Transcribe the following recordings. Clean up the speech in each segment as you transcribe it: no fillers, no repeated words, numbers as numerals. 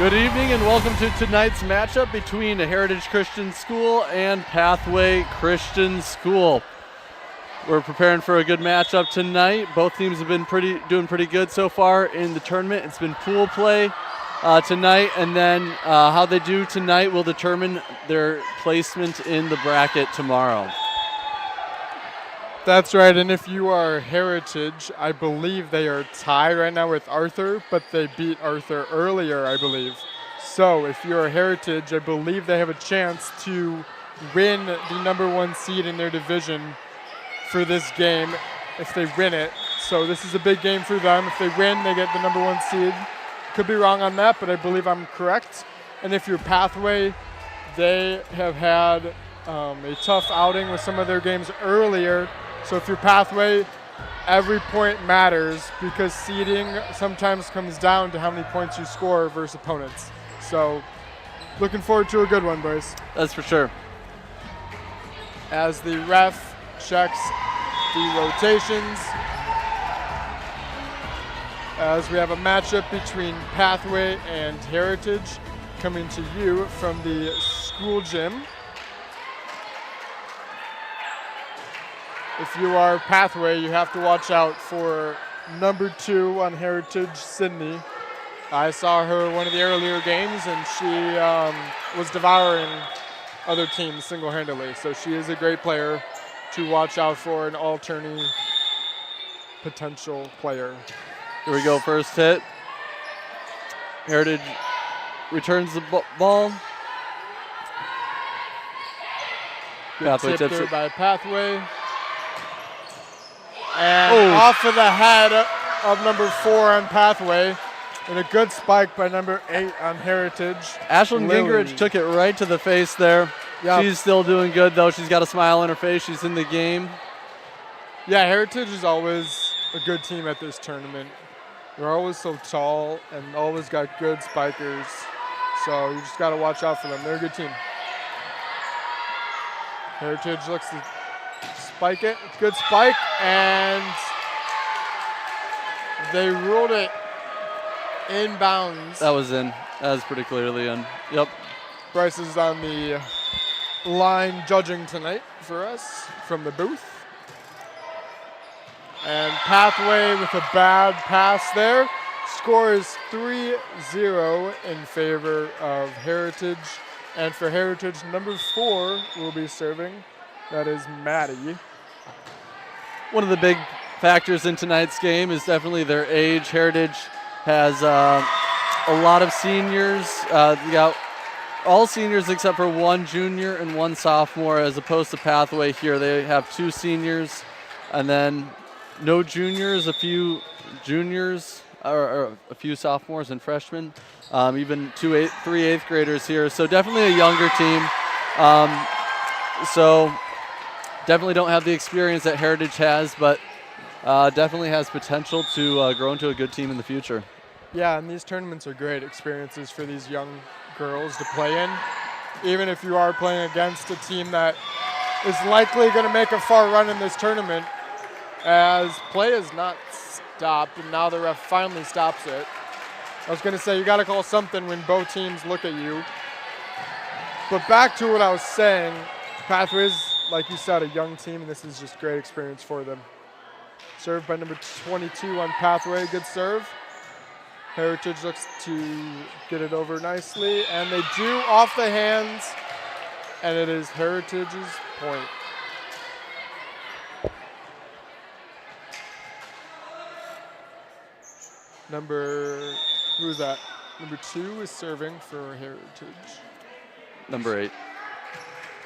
Good evening and welcome to tonight's matchup between Heritage Christian School and Pathway Christian School. We're preparing for a good matchup tonight. Both teams have been doing pretty good so far in the tournament. It's been pool play tonight, and then how they do tonight will determine their placement in the bracket tomorrow. That's right, and if you are Heritage, I believe they are tied right now with Arthur, but they beat Arthur earlier, I believe. So if you're Heritage, I believe they have a chance to win the #1 seed in their division for this game if they win it. So this is a big game for them. If they win, they get the #1 seed. Could be wrong on that, but I believe I'm correct. And if you're Pathway, they have had a tough outing with some of their games earlier. So if you're Pathway, every point matters because seeding sometimes comes down to how many points you score versus opponents. So looking forward to a good one, boys. That's for sure. As the ref checks the rotations, as we have a matchup between Pathway and Heritage coming to you from the school gym. If you are Pathway, you have to watch out for #2 on Heritage, Sydney. I saw her one of the earlier games, and she was devouring other teams single-handedly. So she is a great player to watch out for, an all-tourney potential player. Here we go, first hit. Heritage returns the ball. Pathway tips there it by Pathway. And off of the head of #4 on Pathway. And a good spike by #8 on Heritage. Ashlyn Gingrich took it right to the face there. Yep. She's still doing good, though. She's got a smile on her face. She's in the game. Yeah, Heritage is always a good team at this tournament. They're always so tall and always got good spikers. So you just got to watch out for them. They're a good team. Heritage looks to spike it. Good spike, and they ruled it inbounds. That was in. That was pretty clearly in. Yep. Bryce is on the line judging tonight for us from the booth. And Pathway with a bad pass there. Score is 3-0 in favor of Heritage. And for Heritage, #4 will be serving. That is Maddie. One of the big factors in tonight's game is definitely their age. Heritage has a lot of seniors. You got all seniors except for one junior and one sophomore, as opposed to Pathway here. They have 2 seniors and then no juniors, a few juniors, or a few sophomores and freshmen, even 3 eighth graders here. So definitely a younger team. So definitely don't have the experience that Heritage has, but definitely has potential to grow into a good team in the future. Yeah, and these tournaments are great experiences for these young girls to play in. Even if you are playing against a team that is likely going to make a far run in this tournament, as play is not stopped, and now the ref finally stops it. I was going to say, you got to call something when both teams look at you. But back to what I was saying, Pathways, like you said, a young team, and this is just great experience for them. Served by #22 on Pathway, good serve. Heritage looks to get it over nicely, and they do off the hands, and it is Heritage's point. Who's that? #2 is serving for Heritage. #8.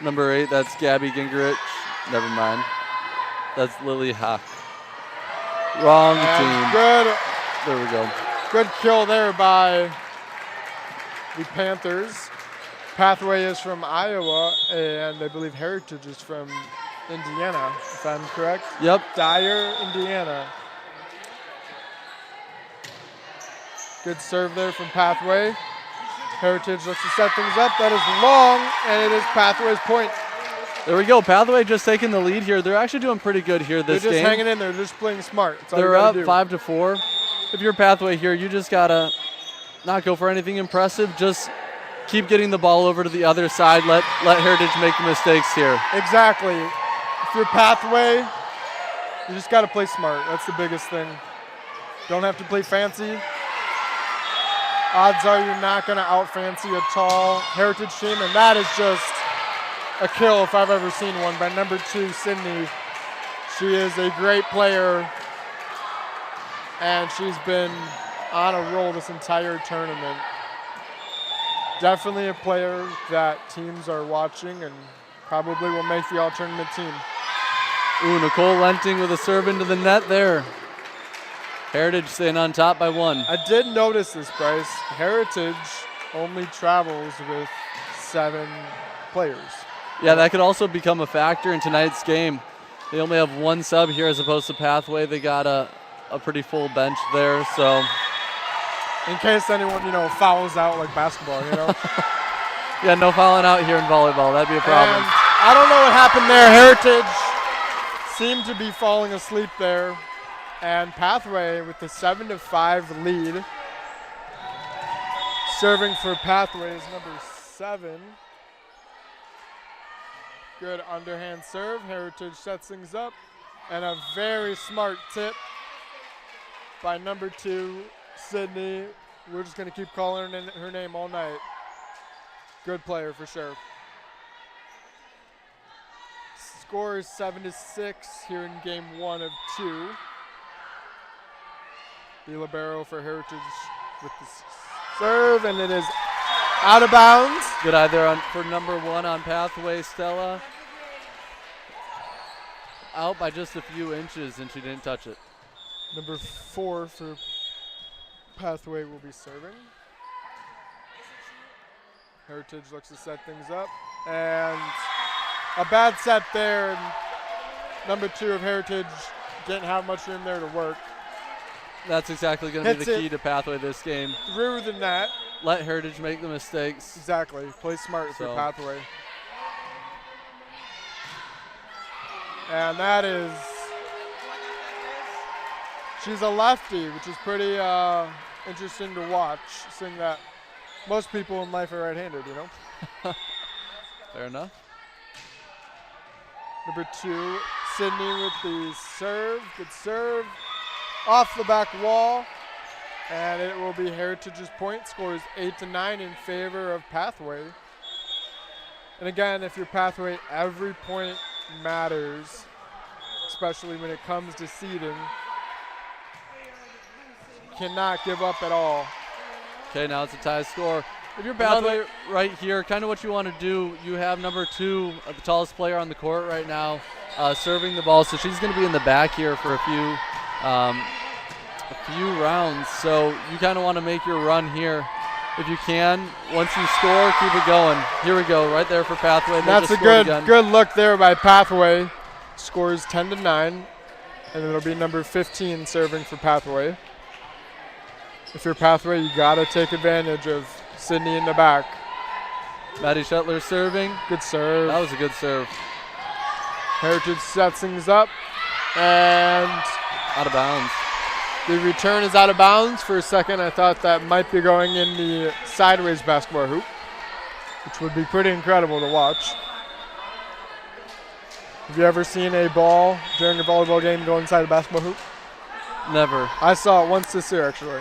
#8, that's Gabby Gingrich. Never mind. That's Lily Hawk. Wrong team. Good. There we go. Good kill there by the Panthers. Pathway is from Iowa, and I believe Heritage is from Indiana, if I'm correct. Yep. Dyer, Indiana. Good serve there from Pathway. Heritage looks to set things up. That is long, and it is Pathway's point. There we go. Pathway just taking the lead here. They're actually doing pretty good here this game. They're just hanging in there. They're just playing smart. They're up 5-4. If you're Pathway here, you just gotta not go for anything impressive. Just keep getting the ball over to the other side. Let Heritage make the mistakes here. Exactly. If you're Pathway, you just got to play smart. That's the biggest thing. Don't have to play fancy. Odds are you're not going to out-fancy a tall Heritage team, and that is just a kill if I've ever seen one by number 2, Sydney. She is a great player, and she's been on a roll this entire tournament. Definitely a player that teams are watching and probably will make the all-tournament team. Ooh, Nicole Lenting with a serve into the net there. Heritage staying on top by 1. I did notice this, Bryce. Heritage only travels with 7 players. Yeah, that could also become a factor in tonight's game. They only have 1 sub here as opposed to Pathway. They got a pretty full bench there, so. In case anyone, fouls out like basketball, Yeah, no fouling out here in volleyball. That'd be a problem. And I don't know what happened there. Heritage seemed to be falling asleep there. And Pathway with the 7-5 lead. Serving for Pathway is number 7. Good underhand serve. Heritage sets things up. And a very smart tip by number 2, Sydney. We're just going to keep calling her name all night. Good player for sure. Score is 7-6 here in game 1 of 2. The libero for Heritage with the serve, and it is out of bounds. Good eye there for number 1 on Pathway, Stella. Out by just a few inches, and she didn't touch it. Number 4 for Pathway will be serving. Heritage looks to set things up, and a bad set there. And number 2 of Heritage didn't have much room there to work. That's exactly going to be the key to Pathway this game. Through the net. Let Heritage make the mistakes. Exactly. Play smart for Pathway. And that is, she's a lefty, which is pretty interesting to watch, seeing that most people in life are right-handed, Fair enough. Number 2, Sydney with the serve. Good serve. Off the back wall. And it will be Heritage's point. Score is 8-9 in favor of Pathway. And again, if you're Pathway, every point matters, especially when it comes to seeding. You cannot give up at all. Okay, now it's a tie score. If you're Pathway right here, kind of what you want to do, you have number 2, the tallest player on the court right now, serving the ball. So she's going to be in the back here for a few rounds. So you kind of want to make your run here if you can. Once you score, keep it going. Here we go, right there for Pathway. That's a good look there by Pathway. Scores 10-9, and it'll be number 15 serving for Pathway. If you're Pathway, you gotta take advantage of Sydney in the back. Maddie Shetler serving. Good serve. That was a good serve. Heritage sets things up, and out of bounds. The return is out of bounds. For a second, I thought that might be going in the sideways basketball hoop, which would be pretty incredible to watch. Have you ever seen a ball during a volleyball game go inside a basketball hoop? Never. I saw it once this year, actually.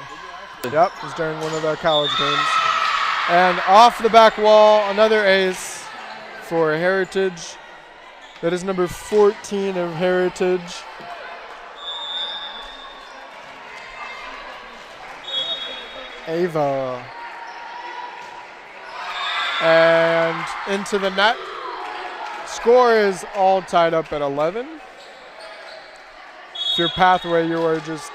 Yep, it was during one of the college games. And off the back wall, another ace for Heritage. That is number 14 of Heritage. Ava. And into the net. Score is all tied up at 11. If you're Pathway, you are just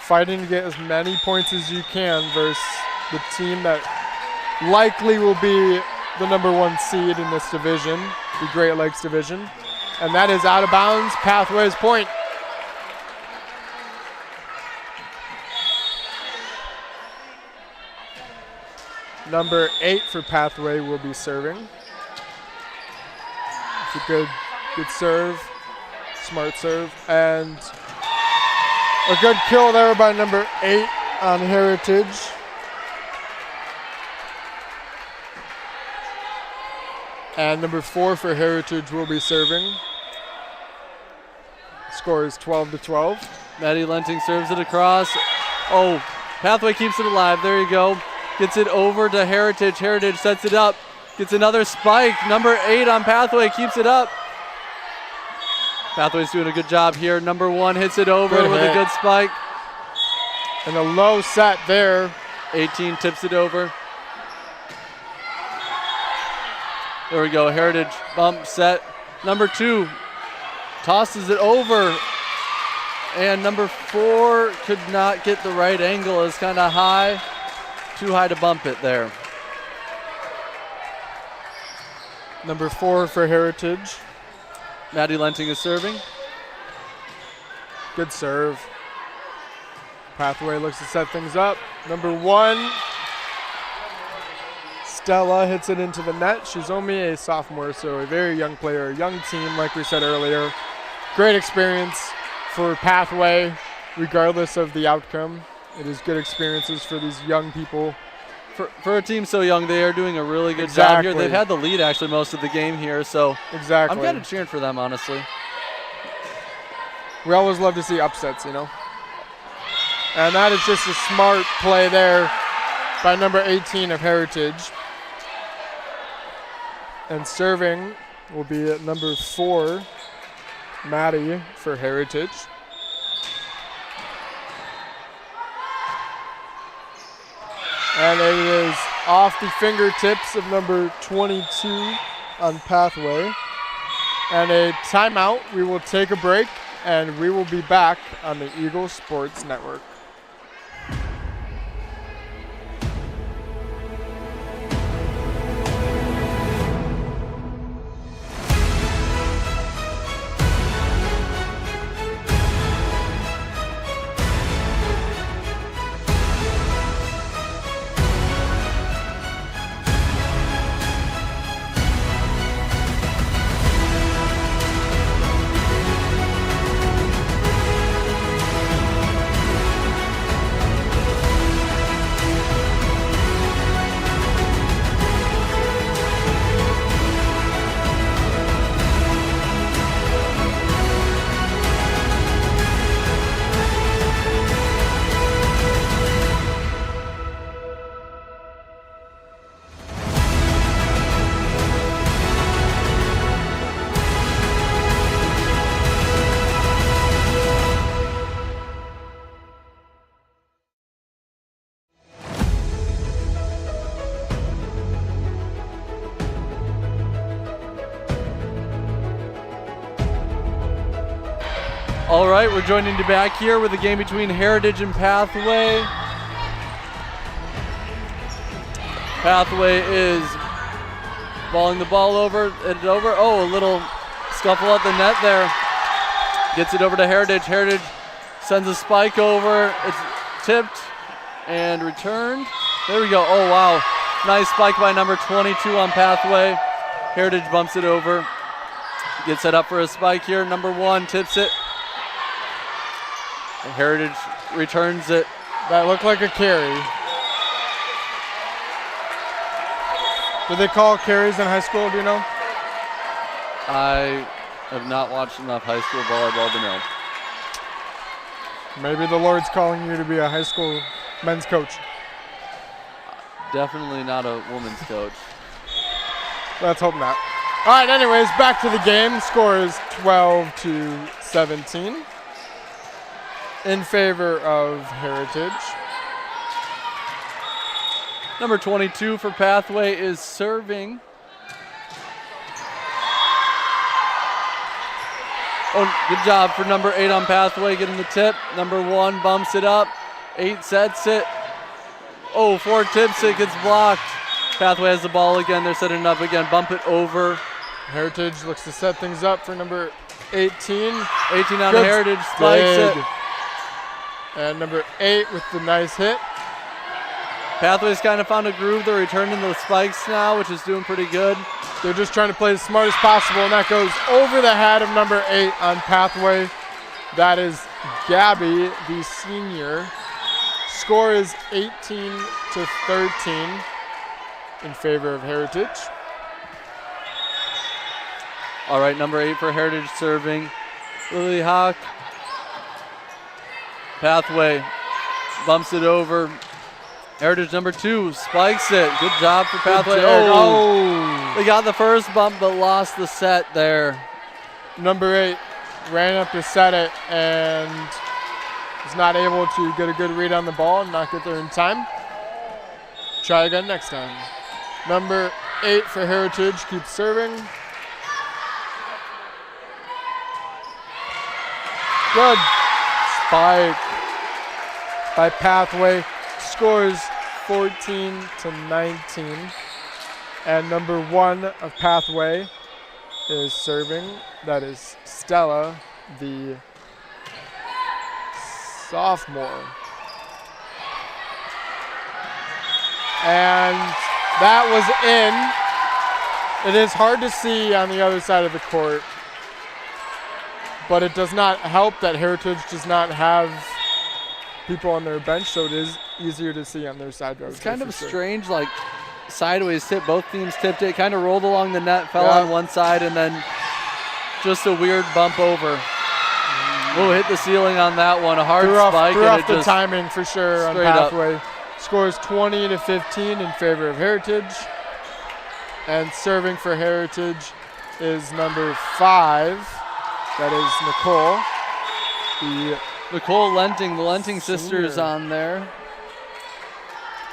fighting to get as many points as you can versus the team that likely will be the number 1 seed in this division, the Great Lakes division. And that is out of bounds. Pathway's point. Number 8 for Pathway will be serving. It's a good serve, smart serve, and a good kill there by number 8 on Heritage. And number 4 for Heritage will be serving. Score is 12-12. Maddie Lenting serves it across. Oh, Pathway keeps it alive. There you go. Gets it over to Heritage. Heritage sets it up. Gets another spike. Number 8 on Pathway keeps it up. Pathway's doing a good job here. Number 1 hits it over Good with hit. a good spike. And a low set there. 18 tips it over. There we go. Heritage bump set. Number 2 tosses it over. And number 4 could not get the right angle. It's kind of high. Too high to bump it there. Number 4 for Heritage. Maddie Lenting is serving. Good serve. Pathway looks to set things up. Number 1, Stella hits it into the net. She's only a sophomore, so a very young player, a young team, like we said earlier. Great experience for Pathway, regardless of the outcome. It is good experiences for these young people. For a team so young, they are doing a really good job here. Exactly. They've had the lead actually most of the game here, so Exactly. I'm kind of cheering for them, honestly. We always love to see upsets, you know. And that is just a smart play there by number 18 of Heritage. And serving will be at number 4, Maddie for Heritage. And it is off the fingertips of number 22 on Pathway. And a timeout. We will take a break, and we will be back on the Eagle Sports Network. All right, we're joining you back here with the game between Heritage and Pathway. Pathway is balling the ball over. Oh, a little scuffle at the net there. Gets it over to Heritage. Heritage sends a spike over. It's tipped and returned. There we go. Oh, wow. Nice spike by number 22 on Pathway. Heritage bumps it over. Gets set up for a spike here. Number 1 tips it. Heritage returns it. That looked like a carry. Do they call carries in high school, do you know? I have not watched enough high school volleyball to know. Maybe the Lord's calling you to be a high school men's coach. Definitely not a woman's coach. Let's hope not. All right, anyways, back to the game. Score is 12-17 in favor of Heritage. Number 22 for Pathway is serving. Oh, good job for number 8 on Pathway getting the tip. Number 1 bumps it up. 8 sets it. Oh, 4 tips it, gets blocked. Pathway has the ball again. They're setting it up again. Bump it over. Heritage looks to set things up for number 18. 18 on Good Heritage, spikes dig. it. And number 8 with the nice hit. Pathway's kind of found a groove. They're returning the spikes now, which is doing pretty good. They're just trying to play as smart as possible, and that goes over the head of number 8 on Pathway. That is Gabby, the senior. Score is 18-13 in favor of Heritage. All right, number 8 for Heritage serving. Lily Hawk. Pathway bumps it over. Heritage number 2 spikes it. Good job for Pathway. Oh, They got the first bump but lost the set there. number 8 ran up to set it and was not able to get a good read on the ball and not get there in time. Try again next time. Number 8 for Heritage keeps serving. Good spike by Pathway. Scores 14-19. And number 1 of Pathway is serving. That is Stella, the sophomore. And that was in. It is hard to see on the other side of the court, but it does not help that Heritage does not have people on their bench, so it is easier to see on their side. It's kind of a strange, like, sideways tip. Both teams tipped it, kind of rolled along the net, fell on one side, and then just a weird bump over. Oh, hit the ceiling on that one. A hard spike. Threw off the timing for sure on Pathway. Up. Scores 20-15 in favor of Heritage. And serving for Heritage is number 5. That is Nicole. Nicole Lenting, the Lenting sisters Senior. on there.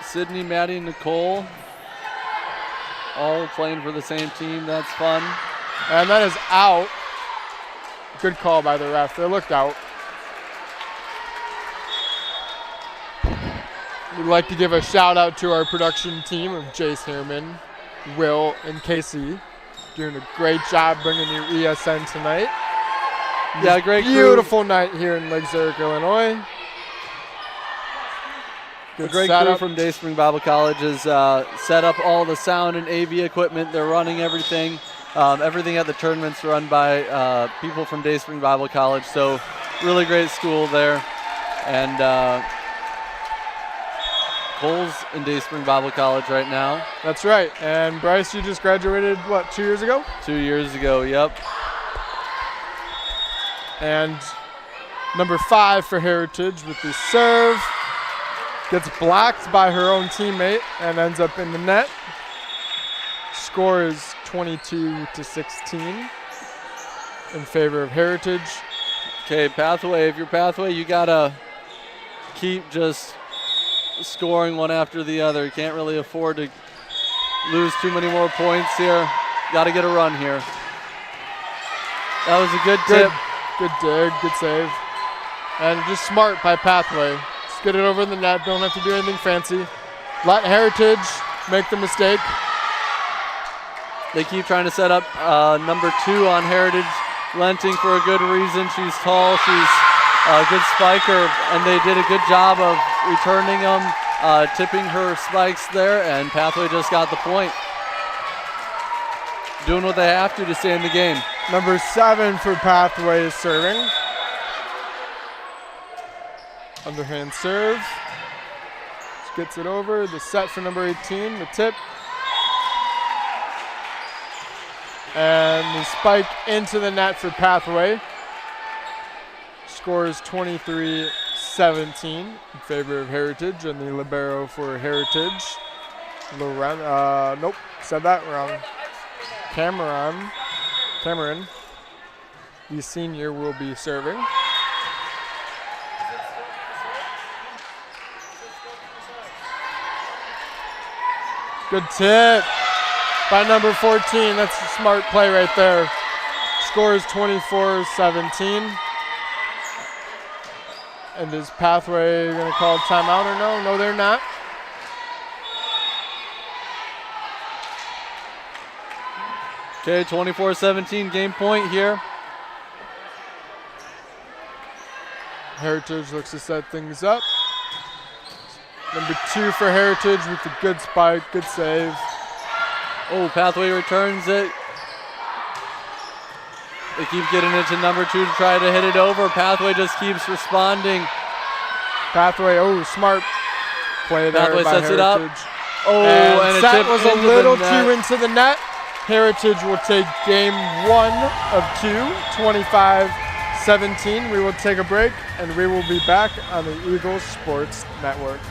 Sydney, Maddie, Nicole. All playing for the same team. That's fun. And that is out. Good call by the ref. They looked out. We'd like to give a shout out to our production team of Jace Harriman, Will, and Casey. Doing a great job bringing you ESN tonight. Yeah, great crew. Beautiful night here in Lake Zurich, Illinois. A great crew from Dayspring Bible College has set up all the sound and AV equipment. They're running everything. Everything at the tournament's run by people from Dayspring Bible College. So really great school there. And Cole's in Dayspring Bible College right now. That's right. And Bryce, you just graduated, what, 2 years ago? 2 years ago, yep. And number 5 for Heritage with the serve. Gets blocked by her own teammate and ends up in the net. Score is 22-16 in favor of Heritage. Okay, Pathway, if you're Pathway, you gotta keep just scoring one after the other. You can't really afford to lose too many more points here. Gotta get a run here. That was a good tip. Good dig, good save. And just smart by Pathway. Just get it over the net, don't have to do anything fancy. Let Heritage make the mistake. They keep trying to set up number 2 on Heritage. Lenting for a good reason. She's tall, she's a good spiker, and they did a good job of returning them, tipping her spikes there, and Pathway just got the point. Doing what they have to stay in the game. Number 7 for Pathway is serving. Underhand serve. Just gets it over. The set for number 18, the tip. And the spike into the net for Pathway. Scores 23-17 in favor of Heritage, and the libero for Heritage. Nope, said that wrong. Cameron, the senior, will be serving. Good tip by number 14. That's a smart play right there. Score is 24-17. And is Pathway going to call timeout or no? No, they're not. Okay, 24-17 game point here. Heritage looks to set things up. Number 2 for Heritage with the good spike, good save. Oh, Pathway returns it. They keep getting it to number 2 to try to hit it over. Pathway just keeps responding. Pathway, smart play there Pathway by sets Heritage. it up. Oh, and a set tip was into a little the net. too into the net. Heritage will take game 1 of 2, 25-17. We will take a break, and we will be back on the Eagles Sports Network.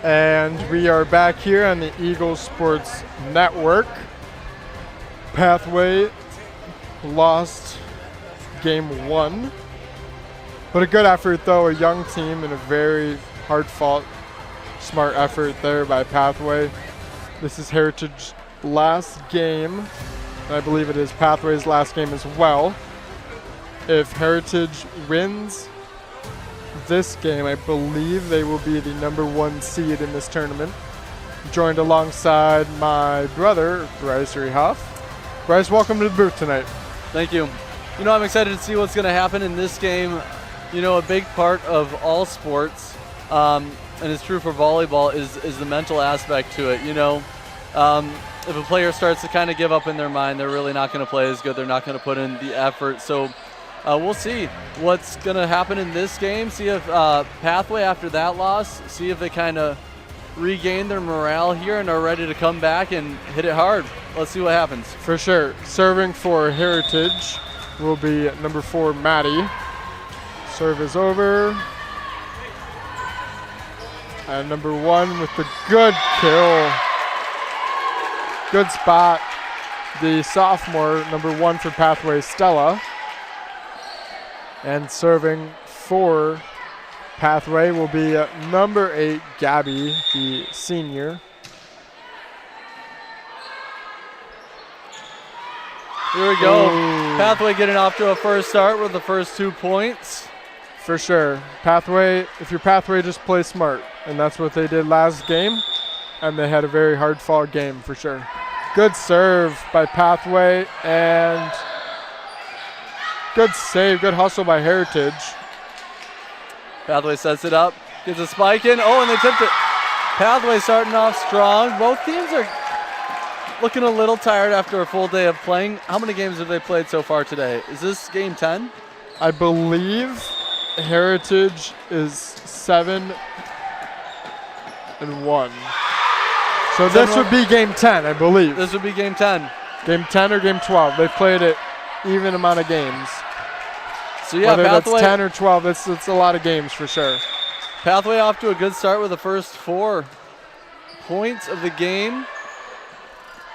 And we are back here on the Eagles Sports Network. Pathway lost game 1. But a good effort though, a young team and a very hard-fought, smart effort there by Pathway. This is Heritage's last game, and I believe it is Pathway's last game as well. If Heritage wins this game, I believe they will be the #1 seed in this tournament. Joined alongside my brother, Bryce Rehoff. Bryce, welcome to the booth tonight. Thank you. You know, I'm excited to see what's going to happen in this game. You know, a big part of all sports, and it's true for volleyball, is the mental aspect to it. You know, if a player starts to kind of give up in their mind, they're really not going to play as good. They're not going to put in the effort. So we'll see what's going to happen in this game. See if Pathway, after that loss, see if they kind of regain their morale here and are ready to come back and hit it hard. Let's see what happens. For sure. Serving for Heritage will be #4, Maddie. Serve is over. And #1 with the good kill. Good spot. The sophomore, #1 for Pathway, Stella. And serving for Pathway will be #8, Gabby, the senior. Here we go. Ooh. Pathway getting off to a first start with the first 2 points. For sure. Pathway, if you're Pathway, just play smart. And that's what they did last game. And they had a very hard-fought game for sure. Good serve by Pathway, and good save, good hustle by Heritage. Pathway sets it up, gets a spike in. Oh, and they tipped it. Pathway starting off strong. Both teams are looking a little tired after a full day of playing. How many games have they played so far today? Is this game 10? I believe Heritage is 7-1. So this would be game 10, I believe. This would be game 10. Game 10 or game 12. They've played it even amount of games. So yeah, whether Pathway, that's 10 or 12, it's a lot of games for sure. Pathway off to a good start with the first 4 points of the game.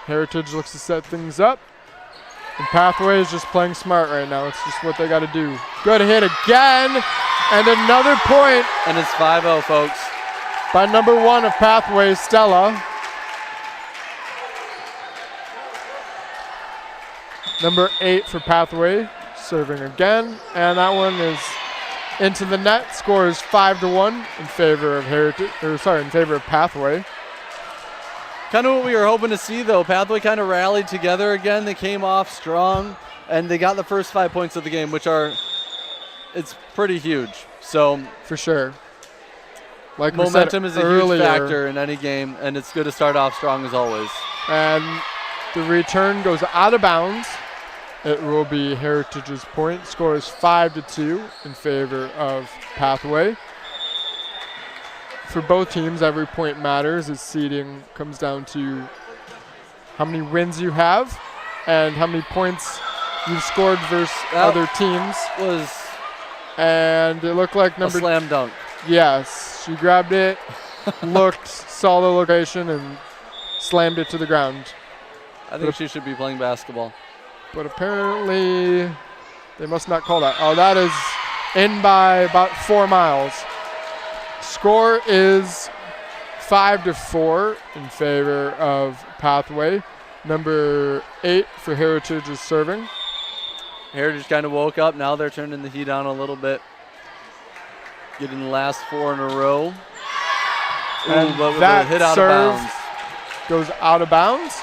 Heritage looks to set things up. And Pathway is just playing smart right now. It's just what they got to do. Good hit again. And another point. And it's 5-0, folks. By #1 of Pathway, Stella. #8 for Pathway, serving again. And that one is into the net. Score is 5-1 in favor of in favor of Pathway. Kind of what we were hoping to see, though. Pathway kind of rallied together again. They came off strong, and they got the first 5 points of the game, it's pretty huge. So for sure. Like momentum we is said a earlier, huge factor in any game, and it's good to start off strong as always. And the return goes out of bounds. It will be Heritage's point. Score is 5-2 in favor of Pathway. For both teams, every point matters as seeding comes down to how many wins you have and how many points you've scored versus other teams. And it looked like a slam dunk. Yes, she grabbed it, looked, saw the location, and slammed it to the ground. I think she should be playing basketball. But apparently, they must not call that. Oh, that is in by about 4 miles. Score is 5-4 in favor of Pathway. Number 8 for Heritage is serving. Heritage kind of woke up. Now they're turning the heat on a little bit. Getting the last 4 in a row. And but with that a hit out serve of bounds. Goes out of bounds.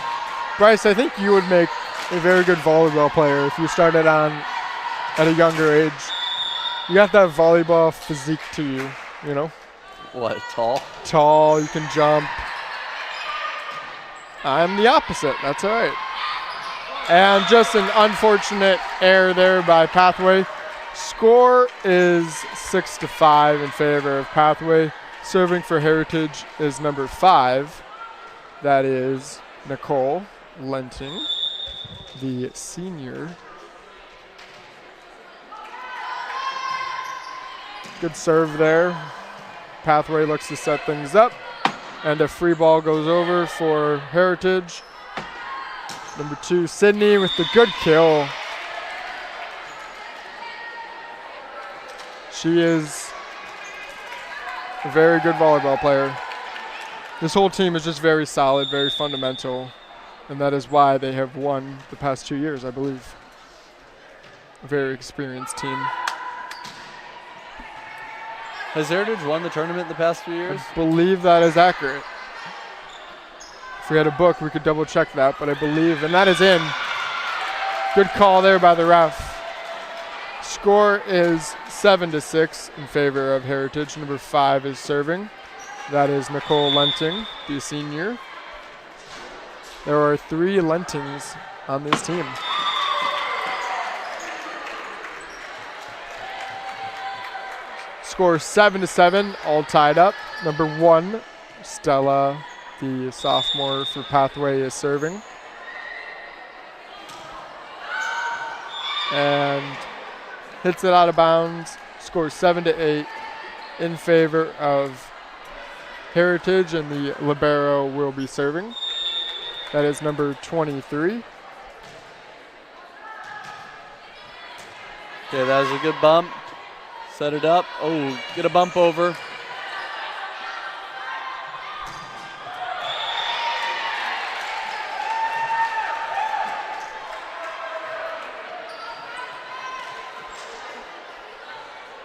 Bryce, I think you would make a very good volleyball player if you started on at a younger age. You got that volleyball physique to you, you know? What, tall? Tall, you can jump. I'm the opposite, that's all right. And just an unfortunate error there by Pathway. Score is 6-5 in favor of Pathway. Serving for Heritage is number 5. That is Nicole Lenting, the senior. Good serve there. Pathway looks to set things up. And a free ball goes over for Heritage. Number 2, Sydney with the good kill. She is a very good volleyball player. This whole team is just very solid, very fundamental, and that is why they have won the past 2 years, I believe. A very experienced team. Has Heritage won the tournament in the past few years? I believe that is accurate. If we had a book, we could double check that, but I believe, and that is in. Good call there by the ref. Score is 7-6 in favor of Heritage. Number 5 is serving. That is Nicole Lenting, the senior. There are 3 Lentings on this team. Score 7-7, all tied up. Number 1, Stella, the sophomore for Pathway, is serving. And hits it out of bounds. Scores 7-8 in favor of Heritage, and the libero will be serving. That is number 23. Okay, that was a good bump. Set it up. Oh, get a bump over.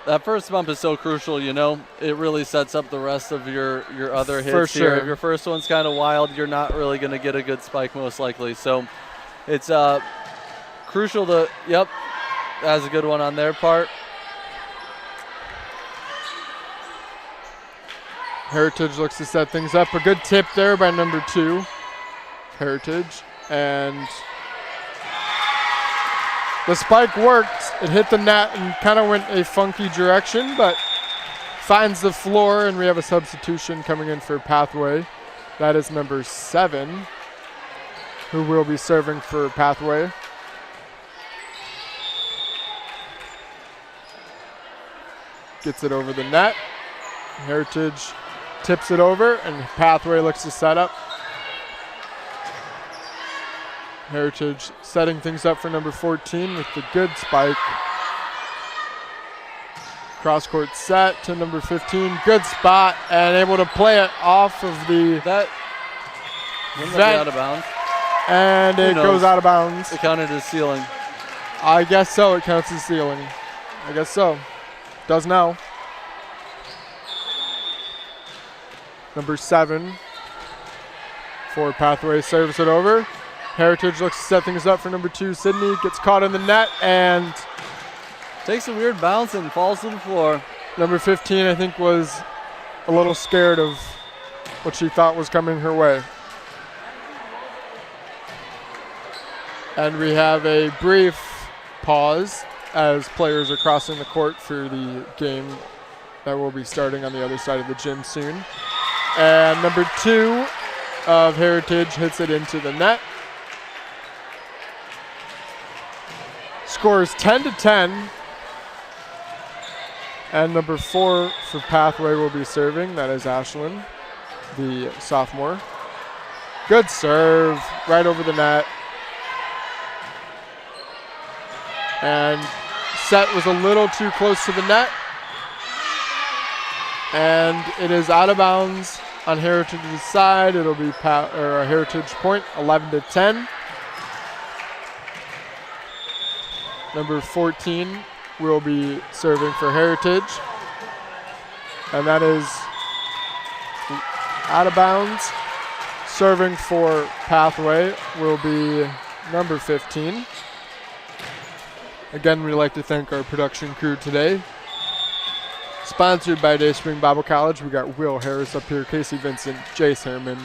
That first bump is so crucial, you know. It really sets up the rest of your other hits. For sure. Here. If your first one's kind of wild, you're not really going to get a good spike most likely. So it's crucial to, yep, that's a good one on their part. Heritage looks to set things up. A good tip there by number 2, Heritage. And the spike worked. It hit the net and kind of went a funky direction, but finds the floor, and we have a substitution coming in for Pathway. That is number 7, who will be serving for Pathway. Gets it over the net. Heritage tips it over, and Pathway looks to set up. Heritage setting things up for number 14 with the good spike. Cross court set to number 15. Good spot, and able to play it off of the That wouldn't that be out of bounds? And it goes out of bounds. It counted as ceiling. I guess so. It counts as ceiling. I guess so. Does now. Number 7 for Pathway serves it over. Heritage looks to set things up for number 2, Sydney. Gets caught in the net and takes a weird bounce and falls to the floor. Number 15, I think, was a little scared of what she thought was coming her way. And we have a brief pause as players are crossing the court for the game that will be starting on the other side of the gym soon. And number 2 of Heritage hits it into the net. Scores 10-10. And number 4 for Pathway will be serving. That is Ashlyn, the sophomore. Good serve, right over the net. And set was a little too close to the net. And it is out of bounds on Heritage's side. It'll be a Heritage point, 11-10. Number 14 will be serving for Heritage. And that is out of bounds. Serving for Pathway will be number 15. Again, we'd like to thank our production crew today. Sponsored by Dayspring Bible College. We got Will Harris up here, Casey Vincent, Jace Herman,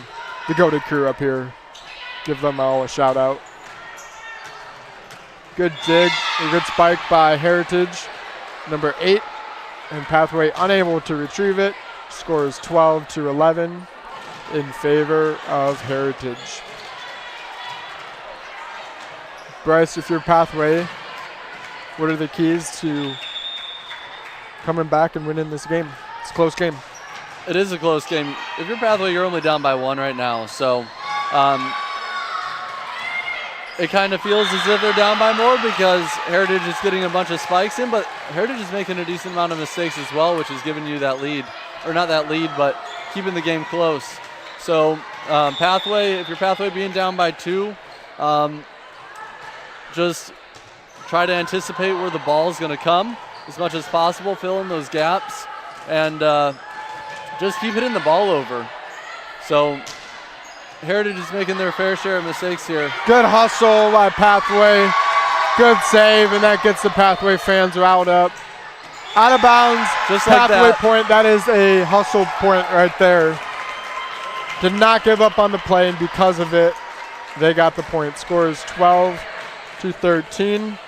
the Goated crew up here. Give them all a shout out. Good dig, a good spike by Heritage, number 8, and Pathway unable to retrieve it. Scores 12-11 in favor of Heritage. Bryce, if you're Pathway, what are the keys to coming back and winning this game? It's a close game. It is a close game. If you're Pathway, you're only down by 1 right now. So it kind of feels as if they're down by more because Heritage is getting a bunch of spikes in, but Heritage is making a decent amount of mistakes as well, which is giving you that lead. Or not that lead, but keeping the game close. So Pathway, if you're Pathway being down by 2, just try to anticipate where the ball is going to come as much as possible, fill in those gaps, and just keep hitting the ball over. So Heritage is making their fair share of mistakes here. Good hustle by Pathway. Good save, and that gets the Pathway fans riled up. Out of bounds, just like Pathway that. Point. That is a hustle point right there. Did not give up on the play, and because of it, they got the point. Scores 12-13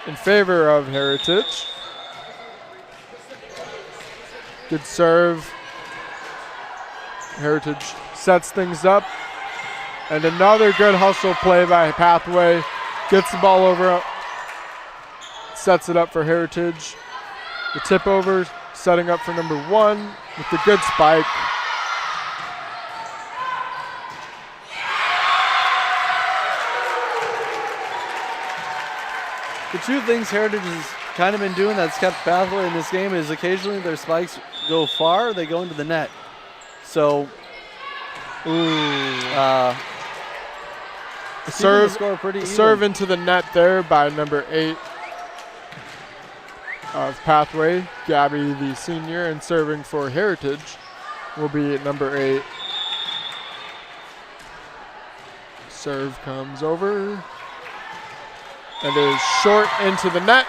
in favor of Heritage. Good serve. Heritage sets things up. And another good hustle play by Pathway. Gets the ball over, sets it up for Heritage. The tip over, setting up for number 1 with the good spike. The 2 things Heritage has kind of been doing that's kept Pathway in this game is occasionally their spikes go far, they go into the net. So, serve into the net there by number 8 of Pathway, Gabby the senior, and serving for Heritage will be number 8. Serve comes over and is short into the net.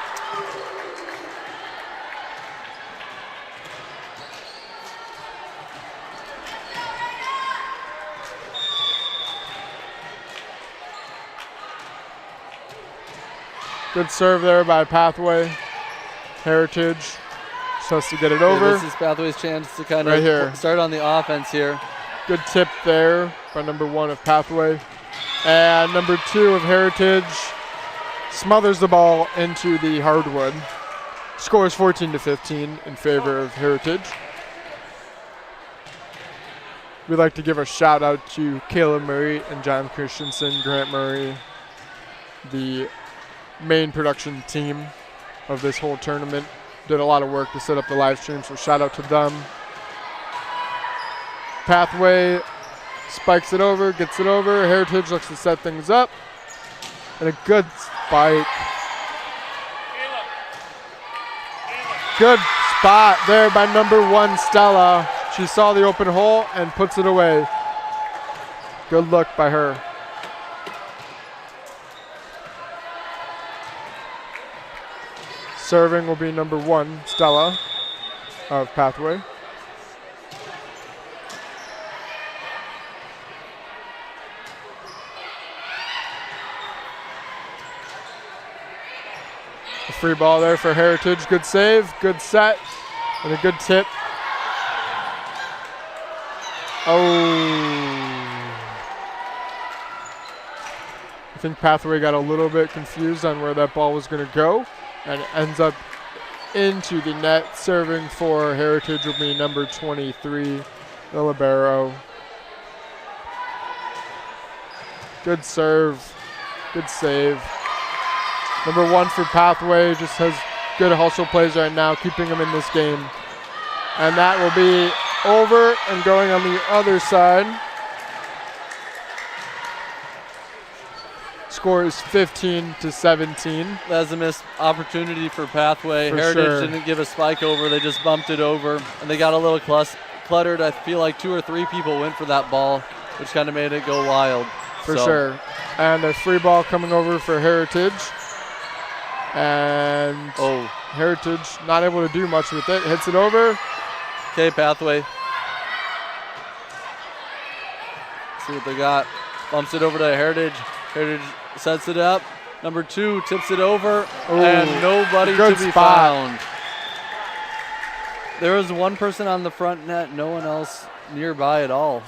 Good serve there by Pathway. Heritage just has to get it over. This is Pathway's chance to kind Right of here. start on the offense here. Good tip there by number 1 of Pathway. And number 2 of Heritage smothers the ball into the hardwood. Scores 14-15 in favor of Heritage. We'd like to give a shout out to Caleb Murray and John Christensen, Grant Murray, the main production team of this whole tournament. Did a lot of work to set up the live stream, so shout out to them. Pathway spikes it over, gets it over. Heritage looks to set things up. And a good spike. Good spot there by number 1, Stella. She saw the open hole and puts it away. Good look by her. Serving will be number 1, Stella of Pathway. A free ball there for Heritage. Good save, good set, and a good tip. Oh. I think Pathway got a little bit confused on where that ball was going to go, and it ends up into the net. Serving for Heritage will be number 23, the libero. Good serve, good save. Number 1 for Pathway just has good hustle plays right now, keeping them in this game. And that will be over and going on the other side. Score is 15-17. That's a missed opportunity for Pathway. For Heritage sure. didn't give a spike over. They just bumped it over, and they got a little cluttered. I feel like 2 or 3 people went for that ball, which kind of made it go wild. For sure. And a free ball coming over for Heritage. And Heritage not able to do much with it. Hits it over. Okay, Pathway. See what they got. Bumps it over to Heritage. Heritage sets it up. Number 2 tips it over. And nobody to be found. There was 1 person on the front net, no one else nearby at all.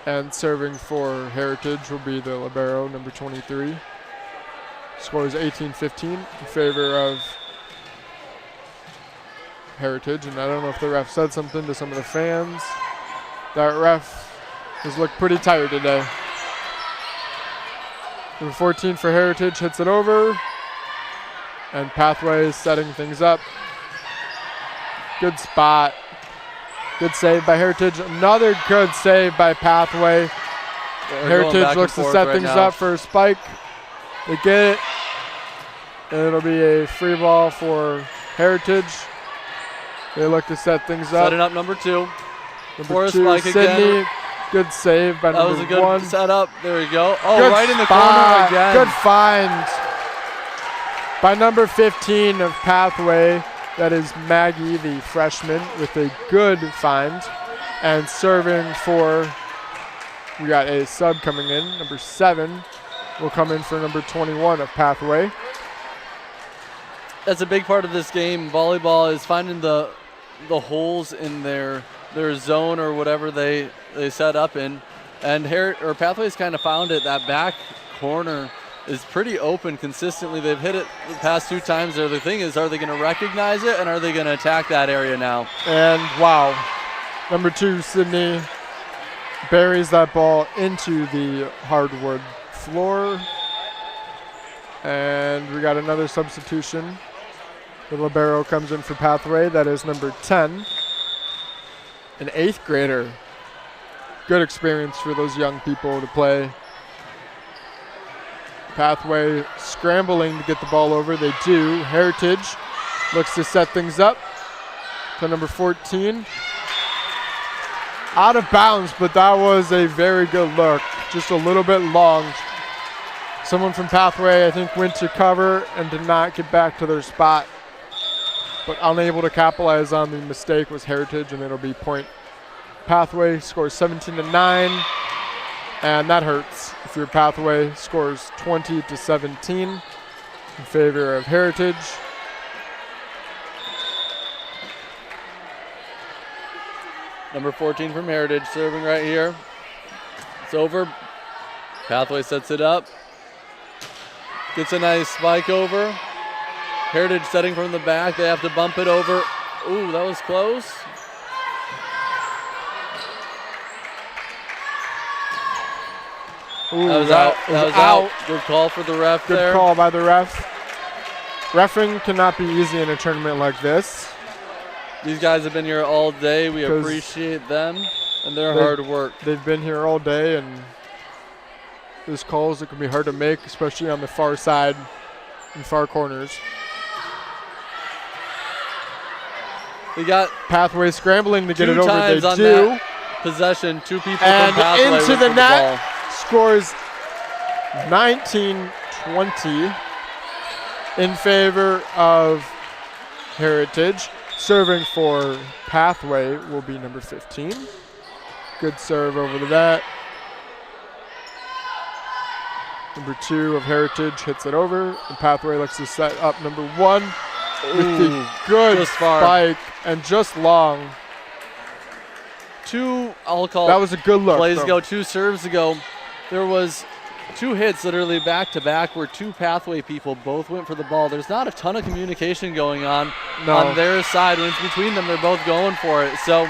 And serving for Heritage will be the libero, number 23. Score is 18-15 in favor of Heritage. And I don't know if the ref said something to some of the fans. That ref has looked pretty tired today. Number 14 for Heritage hits it over. And Pathway is setting things up. Good spot. Good save by Heritage. Another good save by Pathway. Heritage looks to set things up for a spike. They get it. And it'll be a free ball for Heritage. They look to set things up. Setting up number 2. Number 2, spike Sydney. again. Good save by That number was a good 1. setup. There we go. Oh, Good right in the spot. corner again. Good find by number 15 of Pathway. That is Maggie, the freshman, with a good find. And serving for, we got a sub coming in. Number 7 will come in for number 21 of Pathway. That's a big part of this game. Volleyball is finding the holes in their zone or whatever they set up in. And Pathway's kind of found it. That back corner is pretty open consistently. They've hit it the past 2 times there. The thing is, are they going to recognize it and are they going to attack that area now? And wow, number 2, Sydney, buries that ball into the hardwood floor. And we got another substitution. The libero comes in for Pathway. That is number 10, an 8th grader. Good experience for those young people to play. Pathway scrambling to get the ball over. They do. Heritage looks to set things up to number 14. Out of bounds, but that was a very good look. Just a little bit long. Someone from Pathway, I think, went to cover and did not get back to their spot. But unable to capitalize on the mistake was Heritage, and it'll be point. Pathway scores 17-9, and that hurts. If your Pathway scores 20-17 in favor of Heritage. Number 14 from Heritage serving right here. It's over. Pathway sets it up. Gets a nice spike over. Heritage setting from the back. They have to bump it over. Ooh, that was close. Ooh, That was out. That was out. Good call for the ref there. Good call by the ref. Reffing cannot be easy in a tournament like this. These guys have been here all day. We 'Cause appreciate them and their hard work. They've been here all day, and there's calls that can be hard to make, especially on the far side and far corners. We got Pathway scrambling to get two it over. times They on do. that possession. Two people And from Pathway into went the for net. ball. Scores 19-20 in favor of Heritage. Serving for Pathway will be number 15. Good serve over the net. Number 2 of Heritage hits it over, and Pathway looks to set up number 1 with the good just far. spike and just long. I'll call That was a good look. plays though. ago, 2 serves ago. There was 2 hits literally back to back where 2 Pathway people both went for the ball. There's not a ton of communication going on their side. When it's between them, they're both going for it. So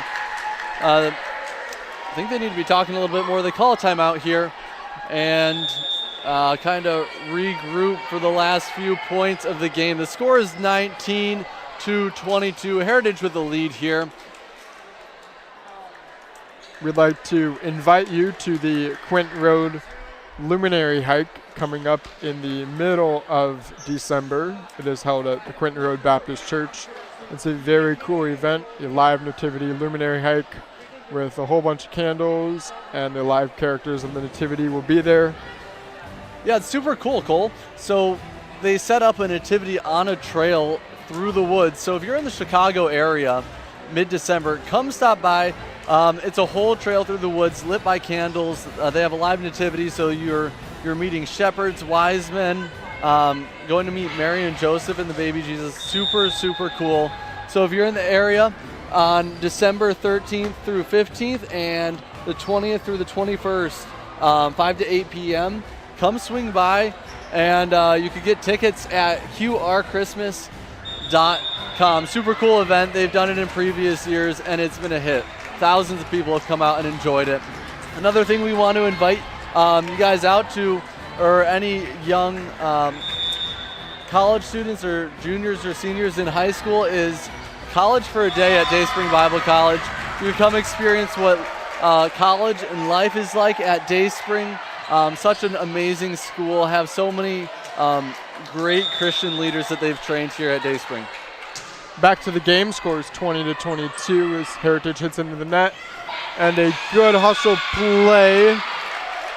I think they need to be talking a little bit more. They call a timeout here and kind of regroup for the last few points of the game. The score is 19-22. Heritage with the lead here. We'd like to invite you to the Quint Road Luminary Hike coming up in the middle of December. It is held at the Quinton Road Baptist Church. It's a very cool event, a live nativity luminary hike with a whole bunch of candles, and the live characters of the nativity will be there. Yeah, it's super cool, Cole. So they set up a nativity on a trail through the woods. So if you're in the Chicago area, mid-December, come stop by. It's a whole trail through the woods lit by candles. They have a live nativity, so you're meeting shepherds, wise men, going to meet Mary and Joseph and the baby Jesus. Super, super cool. So if you're in the area on December 13th through 15th and the 20th through the 21st, 5 to 8 p.m., come swing by, and you can get tickets at qrchristmas.com. Super cool event. They've done it in previous years, and it's been a hit. Thousands of people have come out and enjoyed it. Another thing we want to invite you guys out to, or any young college students or juniors or seniors in high school, is College for a Day at Dayspring Bible College. You can come experience what college and life is like at Dayspring. Such an amazing school, have so many great Christian leaders that they've trained here at Dayspring. Back to the game, scores 20-22 as Heritage hits into the net. And a good hustle play,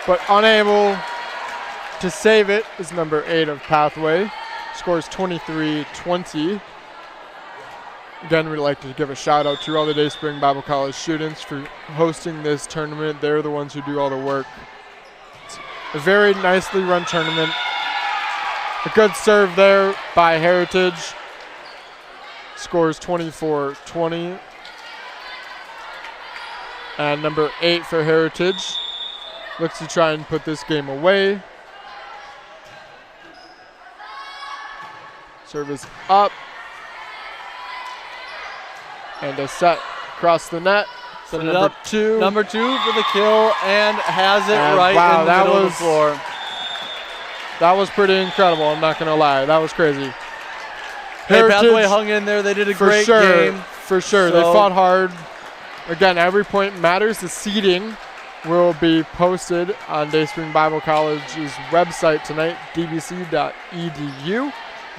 but unable to save it is number 8 of Pathway. Scores 23-20. Again, we'd like to give a shout out to all the Dayspring Bible College students for hosting this tournament. They're the ones who do all the work. It's a very nicely run tournament. A good serve there by Heritage. Scores 24-20. And number 8 for Heritage looks to try and put this game away. Service up. And a set across the net. Set it number up. 2. Number 2 for the kill, and has it And right wow, in the that middle of the was- floor. That was pretty incredible, I'm not going to lie. That was crazy. Hey, Pathway hung in there. They did a for great sure, game. For sure. They So- fought hard. Again, every point matters. The seeding will be posted on Dayspring Bible College's website tonight, dbc.edu. You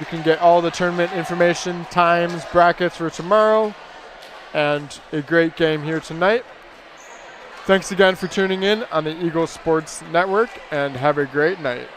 can get all the tournament information, times, brackets for tomorrow, and a great game here tonight. Thanks again for tuning in on the Eagle Sports Network, and have a great night.